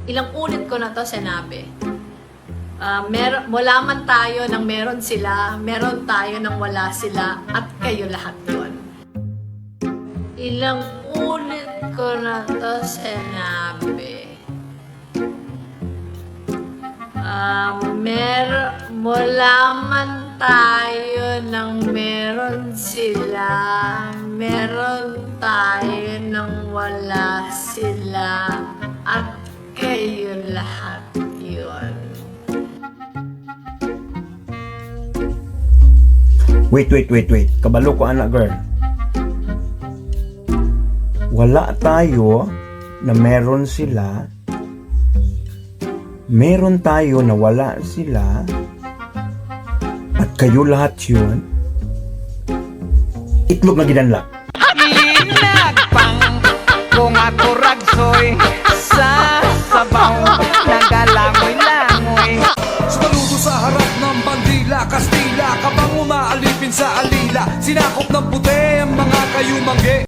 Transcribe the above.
Ilang ulit ko na to sinabi. Wala man tayo ng meron sila, meron tayo ng wala sila, at kayo lahat yun. Ilang ulit ko na to sinabi. Wala man tayo ng meron sila, meron tayo ng wala sila, at kayo lahat yun. Wait. Kabalo ko, anak girl. Wala tayo na meron sila. Meron tayo na wala sila. At kayo lahat yun. Itlog na ginanla. Inagpang kung ako ragsoy sa sabaw nagalangoy-langoy. Saludo sa harap ng bandila, Kastila, kabang umaalipin sa alila, sinakop ng puti ang mga kayumangge.